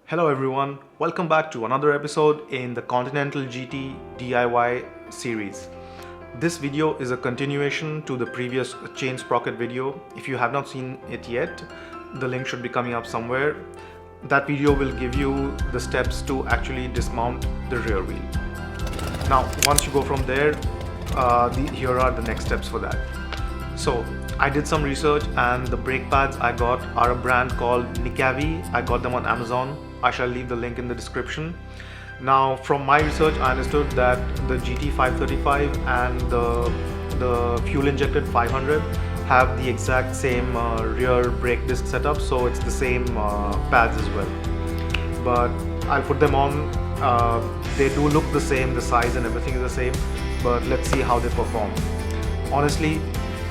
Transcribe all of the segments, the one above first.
Hello everyone, welcome back to another episode in the Continental GT DIY series. This video is a continuation to the previous chain sprocket video. If you have not seen it yet, the link should be coming up somewhere. That video will give you the steps to actually dismount the rear wheel. Now once you go from there, here are the next steps for that. So I did some research and the brake pads I got are a brand called Nikavi. I got them on Amazon. I shall leave the link in the description. Now from my research I understood that the GT 535 and the fuel injected 500 have the exact same rear brake disc setup, so it's the same pads as well. But I'll put them on. They do look the same, the size and everything is the same, but let's see how they perform. Honestly,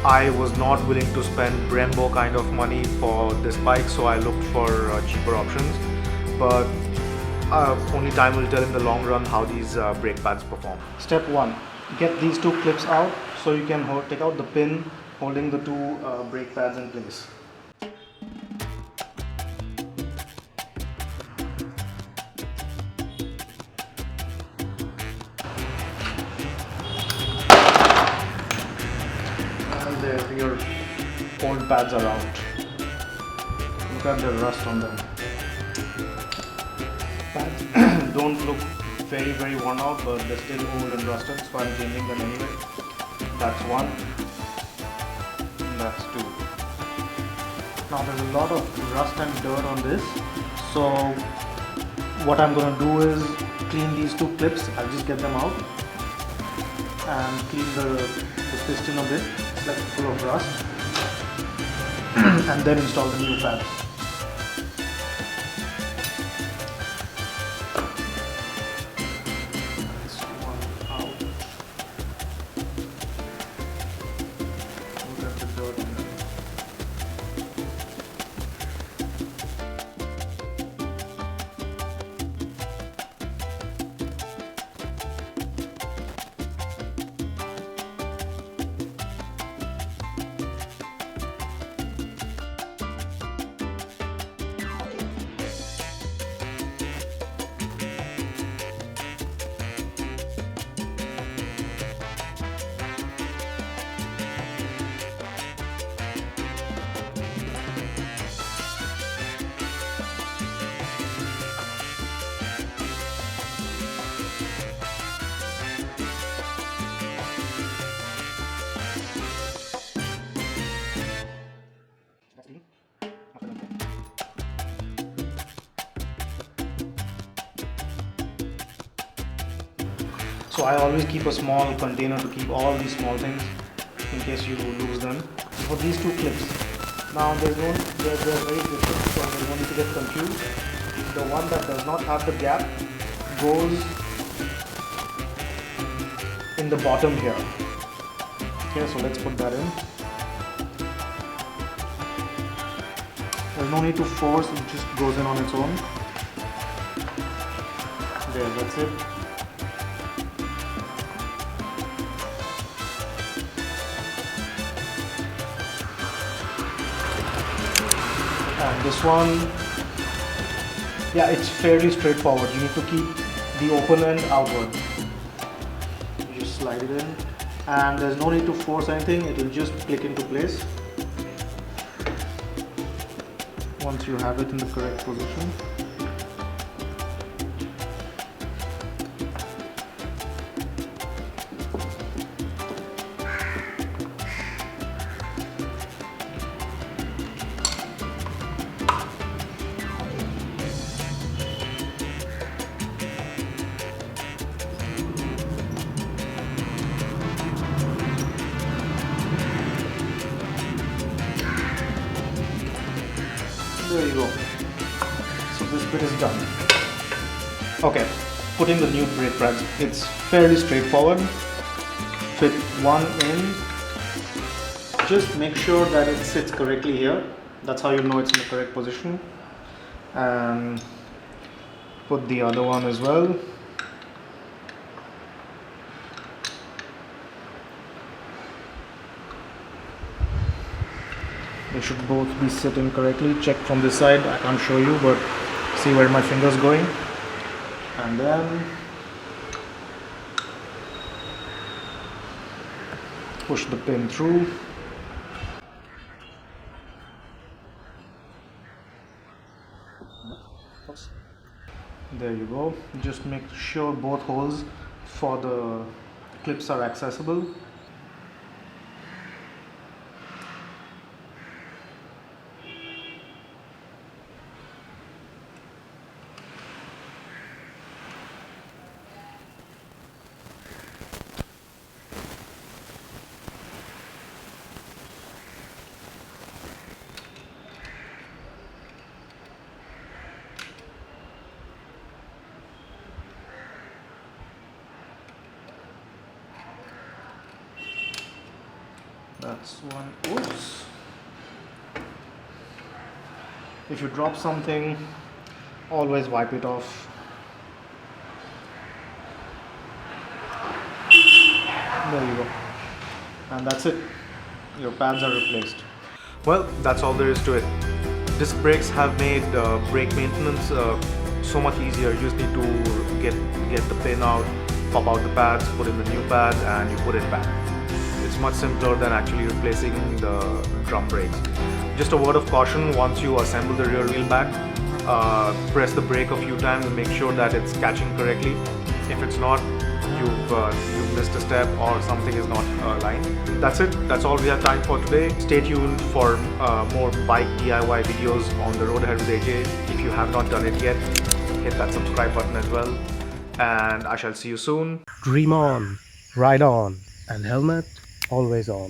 I was not willing to spend Brembo kind of money for this bike, so I looked for cheaper options. But only time will tell in the long run how these brake pads perform. Step 1. Get these two clips out so you can take out the pin holding the two brake pads in place. And there, your old pads are out. Look at the rust on them. Pads don't look very worn out, but they're still old and rusted, so I'm changing them anyway. That's one, and that's two. Now there's a lot of rust and dirt on this, so what I'm going to do is clean these two clips. I'll just get them out and clean the piston a bit. It's like full of rust, and then install the new pads. So I always keep a small container to keep all these small things in case you lose them. For these two clips, now they're very different, so there's no need to get confused. The one that does not have the gap goes in the bottom here. Okay, so let's put that in. There's no need to force, it just goes in on its own. There, that's it. And this one, yeah, it's fairly straightforward. You need to keep the open end outward. You just slide it in, and there's no need to force anything, it will just click into place once you have it in the correct position. There you go. So this bit is done. Okay, putting the new brake pads. It's fairly straightforward. Fit one in. Just make sure that it sits correctly here. That's how you know it's in the correct position. And put the other one as well. They should both be sitting correctly. Check from this side, I can't show you, but see where my finger's going, and then push the pin through. There you go. Just make sure both holes for the clips are accessible. That's one. Oops. If you drop something, always wipe it off. There you go. And that's it. Your pads are replaced. Well, that's all there is to it. Disc brakes have made brake maintenance so much easier. You just need to get the pin out, pop out the pads, put in the new pads, and you put it back. It's much simpler than actually replacing the drum brakes. Just a word of caution: once you assemble the rear wheel back, press the brake a few times and make sure that it's catching correctly. If it's not, you've missed a step or something is not aligned. That's it. That's all we have time for today. Stay tuned for more bike DIY videos on the road ahead with AJ. If you have not done it yet, hit that subscribe button as well. And I shall see you soon. Dream on, ride on, and helmet always on.